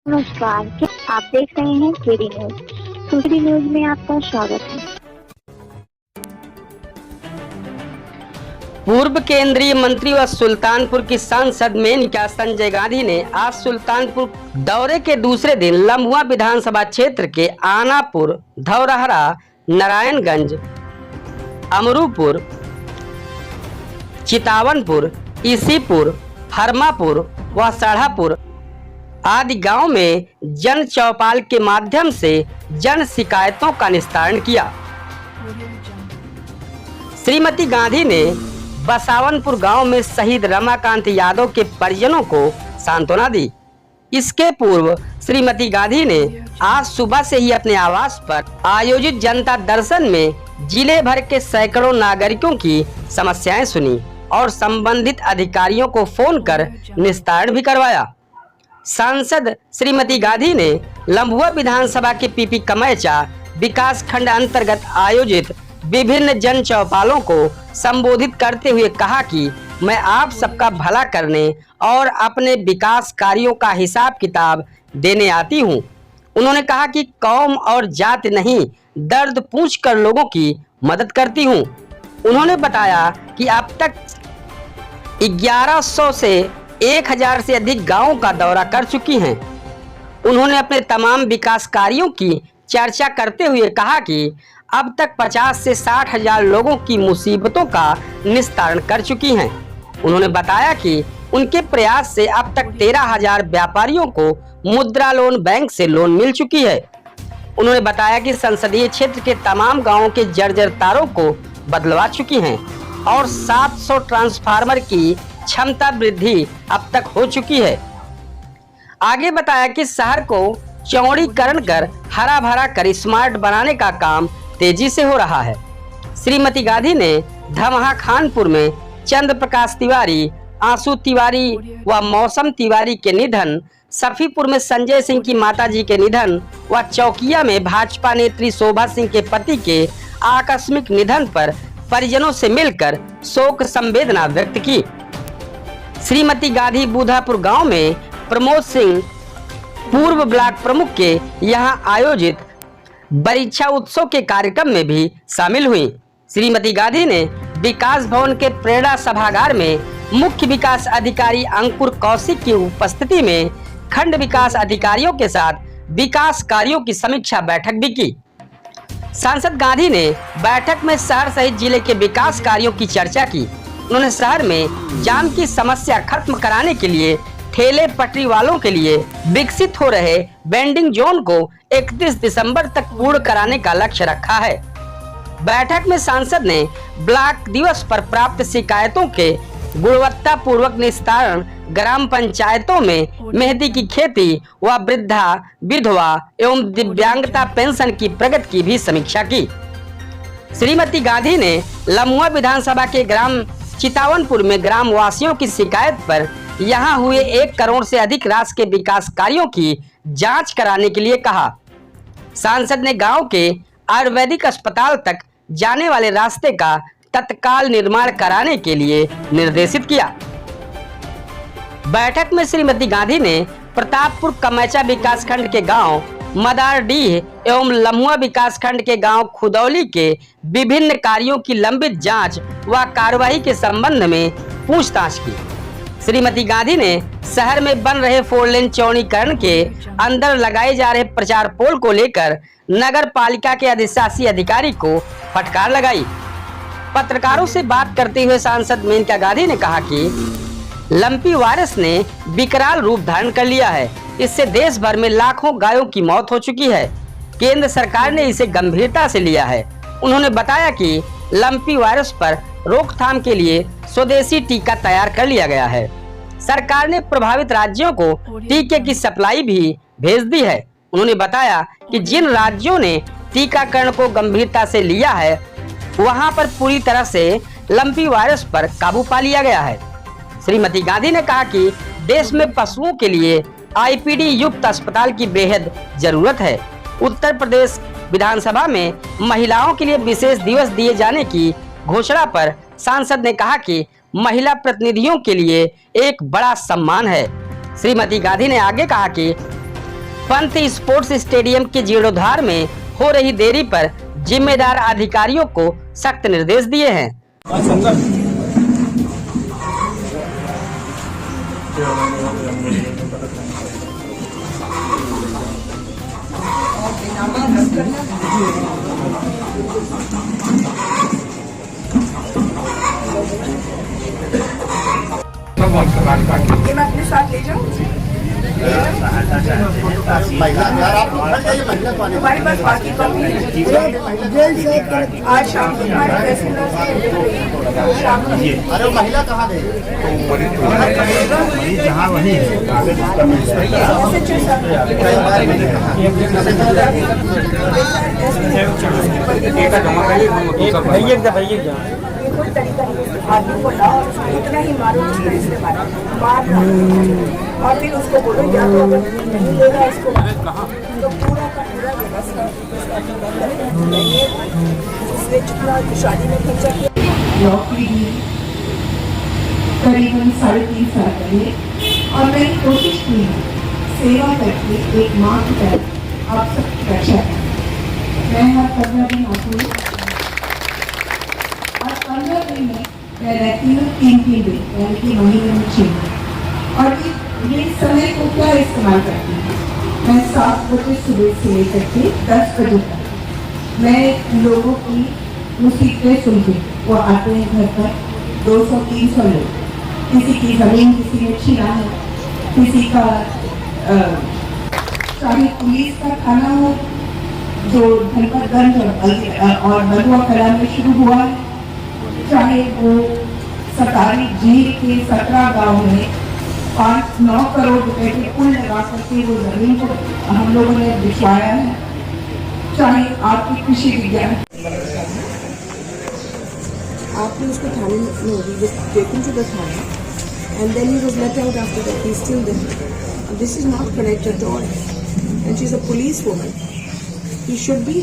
नमस्कार, आप देख रहे हैं केडी न्यूज। केडी न्यूज में आपका स्वागत है। पूर्व केंद्रीय मंत्री व सुल्तानपुर की सांसद मेनका संजय गांधी ने आज सुल्तानपुर दौरे के दूसरे दिन लम्हुआ विधानसभा क्षेत्र के आनापुर, धौरहरा, नारायणगंज, अमरूपुर, चितावनपुर, इसीपुर, हरमापुर व सढ़ापुर आदि गांव में जन चौपाल के माध्यम से जन शिकायतों का निस्तारण किया। श्रीमती गांधी ने बसावनपुर गांव में शहीद रमाकांत यादव के परिजनों को सांत्वना दी। इसके पूर्व श्रीमती गांधी ने आज सुबह से ही अपने आवास पर आयोजित जनता दर्शन में जिले भर के सैकड़ों नागरिकों की समस्याएं सुनी और संबंधित अधिकारियों को फोन कर निस्तारण भी करवाया। सांसद श्रीमती गांधी ने लम्हुआ विधानसभा के पीपी कमैचा विकास खंड अंतर्गत आयोजित विभिन्न जन चौपालों को संबोधित करते हुए कहा कि मैं आप सबका भला करने और अपने विकास कार्यों का हिसाब किताब देने आती हूं। उन्होंने कहा कि कौम और जाति नहीं, दर्द पूछकर लोगों की मदद करती हूं। उन्होंने बताया कि अब तक 1100 से 1000 से अधिक गांवों का दौरा कर चुकी हैं। उन्होंने अपने तमाम विकास कार्यों की चर्चा करते हुए कहा कि अब तक 50 से 60 हजार लोगों की मुसीबतों का निस्तारण कर चुकी हैं। उन्होंने बताया कि उनके प्रयास से अब तक 13,000 व्यापारियों को मुद्रा लोन बैंक से लोन मिल चुकी है। उन्होंने बताया कि संसदीय क्षेत्र के तमाम गाँवों के जर्जर तारों को बदलवा चुकी हैं और 700 ट्रांसफार्मर की क्षमता वृद्धि अब तक हो चुकी है। आगे बताया कि शहर को चौड़ीकरण कर हरा भरा कर स्मार्ट बनाने का काम तेजी से हो रहा है। श्रीमती गांधी ने धमहा खानपुर में चंद्र प्रकाश तिवारी, आंसू तिवारी व मौसम तिवारी के निधन, सफीपुर में संजय सिंह की माताजी के निधन व चौकिया में भाजपा नेत्री शोभा सिंह के पति के आकस्मिक निधन पर परिजनों से मिलकर शोक संवेदना व्यक्त की। श्रीमती गांधी बुधापुर गांव में प्रमोद सिंह पूर्व ब्लॉक प्रमुख के यहां आयोजित परीक्षा उत्सव के कार्यक्रम में भी शामिल हुई। श्रीमती गांधी ने विकास भवन के प्रेरणा सभागार में मुख्य विकास अधिकारी अंकुर कौशिक की उपस्थिति में खंड विकास अधिकारियों के साथ विकास कार्यों की समीक्षा बैठक भी की। सांसद गांधी ने बैठक में शहर सहित जिले के विकास कार्यों की चर्चा की। उन्होंने शहर में जाम की समस्या खत्म कराने के लिए ठेले पटरी वालों के लिए विकसित हो रहे वेंडिंग जोन को 31 दिसंबर तक पूर्ण कराने का लक्ष्य रखा है। बैठक में सांसद ने ब्लॉक दिवस पर प्राप्त शिकायतों के गुणवत्ता पूर्वक निस्तारण, ग्राम पंचायतों में मेहंदी की खेती व वृद्धा, विधवा एवं दिव्यांगता पेंशन की प्रगति की भी समीक्षा की। श्रीमती गांधी ने लम्हुआ विधानसभा के ग्राम चितावनपुर में ग्राम वासियों की शिकायत पर यहां हुए 1 करोड़ से अधिक राशि के विकास कार्यों की जांच कराने के लिए कहा। सांसद ने गांव के आयुर्वेदिक अस्पताल तक जाने वाले रास्ते का तत्काल निर्माण कराने के लिए निर्देशित किया। बैठक में श्रीमती गांधी ने प्रतापपुर कमैचा विकास खंड के गांव मदारडीह एवं लम्हुआ विकास खंड के गांव खुदौली के विभिन्न कार्यों की लंबित जांच व कार्यवाही के संबंध में पूछताछ की। श्रीमती गांधी ने शहर में बन रहे 4 लेन चौड़ीकरण के अंदर लगाए जा रहे प्रचार पोल को लेकर नगर पालिका के अधिशासी अधिकारी को फटकार लगाई। पत्रकारों से बात करते हुए सांसद मेनका गांधी ने कहा कि लंपी वायरस ने विकराल रूप धारण कर लिया है। इससे देश भर में लाखों गायों की मौत हो चुकी है। केंद्र सरकार ने इसे गंभीरता से लिया है। उन्होंने बताया कि लंपी वायरस पर रोकथाम के लिए स्वदेशी टीका तैयार कर लिया गया है। सरकार ने प्रभावित राज्यों को टीके की सप्लाई भी भेज दी है। उन्होंने बताया कि जिन राज्यों ने टीकाकरण को गंभीरता से लिया है, वहां पर पूरी तरह से लंपी वायरस पर काबू पा लिया गया है। श्रीमती गांधी ने कहा कि देश में पशुओं के लिए आईपीडी युक्त अस्पताल की बेहद जरूरत है। उत्तर प्रदेश विधानसभा में महिलाओं के लिए विशेष दिवस दिए जाने की घोषणा पर सांसद ने कहा कि महिला प्रतिनिधियों के लिए एक बड़ा सम्मान है। श्रीमती गांधी ने आगे कहा कि पंत स्पोर्ट्स स्टेडियम के जीर्णोद्धार में हो रही देरी पर जिम्मेदार अधिकारियों को सख्त निर्देश दिए हैं। ये मैं अपने साथ ले जाऊँ? तुम्हारे पास बाकी कॉपी है? आज शाम को तुम्हारे फैसलों से अरे महिला कहाँ गई? कोई तरीका नहीं, आदमी को लाओ और उसको उतना ही मारो जितना इसने मारा, और फिर उसको बोलो या तो अगर नहीं लेगा इसको तो पूरा का पूरा व्यवस्था जिसने जितना शादी में खर्चा किया। नौकरी करीबन 3.5 साल पहले और मैंने कोशिश की सेवा करके एक माँ की तरह आप सबकी रक्षा करें। मैं हर 15 दिन आती हूँ और 15 दिन में मैं रहती हूँ 3 दिन यानी कि महीने में 6 दिन। और ये समय को क्या इस्तेमाल करती हूँ, मैं 7 बजे सुबह से लेकर के 10 बजे तक मैं लोगों की मुसीबतें सुनती हूँ। वो आते हैं घर पर 200-300 लोग, किसी की जमीन किसी ने छीना है, किसी का चाहे पुलिस का थाना हो जो धनपतगंज और बलुआ फैलाने शुरू हुआ है, चाहे वो सरकारी जेल के 17 गाँव में 5-9 करोड़ रुपए के पुल लगा करके वो जमीन को हम लोगों ने बिछवाया है, चाहे आपकी कृषि विज्ञान। आपने उसको थाने में taken to the Thane and then he was let out after that. He's still there. This is not correct at all. And she's a police woman. He should be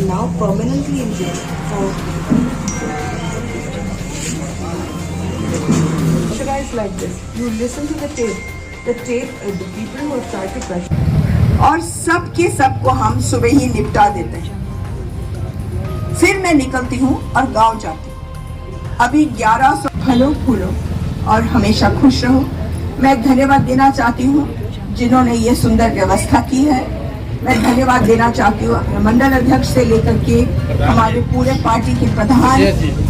now permanently in jail. Guys like this, you listen to the tape, the people who have tried to question. और सब के सब को हम सुबह ही निपटा देते हैं। फिर मैं निकलती हूँ और गांव जाती हूँ। अभी 1100 फलो फूलो और हमेशा खुश रहो। मैं धन्यवाद देना चाहती हूँ जिन्होंने ये सुंदर व्यवस्था की है। मैं धन्यवाद देना चाहती हूँ मंडल अध्यक्ष से लेकर के हमारे पूरे पार्टी के प्रधान,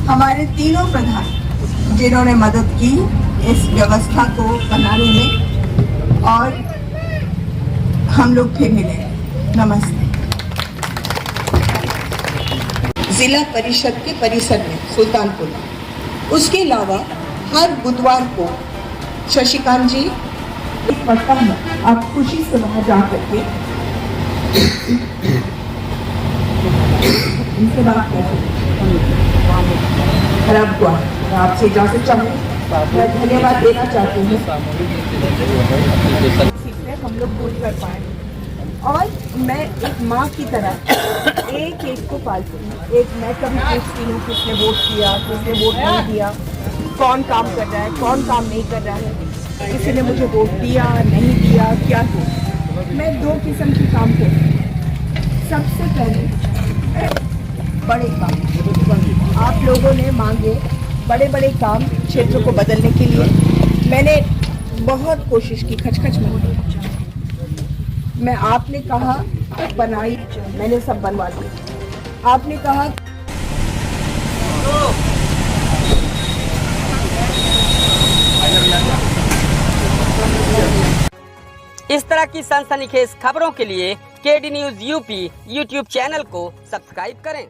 हमारे तीनों प्रधान जिन्होंने मदद की इस व्यवस्था को बनाने में। और हम लोग फिर मिले। नमस्ते। जिला परिषद के परिसर में सुल्तानपुर, उसके अलावा हर बुधवार को शशिकांत जी पढ़ता हूँ, आप खुशी से वहाँ जा करके इनसे बात करें। आपसे इजाजत चाहूँगी, मैं धन्यवाद देना चाहती हूँ। हम लोग पूरी कर पाए और मैं एक माँ की तरह एक को पालती हूँ। एक मैं कभी पूछती हूँ किसने वोट किया, किसने वोट नहीं दिया, कौन काम कर रहा है, कौन काम नहीं कर रहा है, किसी ने मुझे वोट दिया नहीं दिया, क्या किया। मैं 2 किस्म के काम करती हूँ। सबसे पहले बड़े काम, आप लोगों ने मांगे बड़े बड़े काम क्षेत्र को बदलने के लिए। मैंने बहुत कोशिश की, खच में मैं आपने कहा बनाई, मैंने सब बनवा दी। आपने कहा इस तरह की सनसनीखेज खबरों के लिए KD news UP YouTube channel को सब्सक्राइब करें।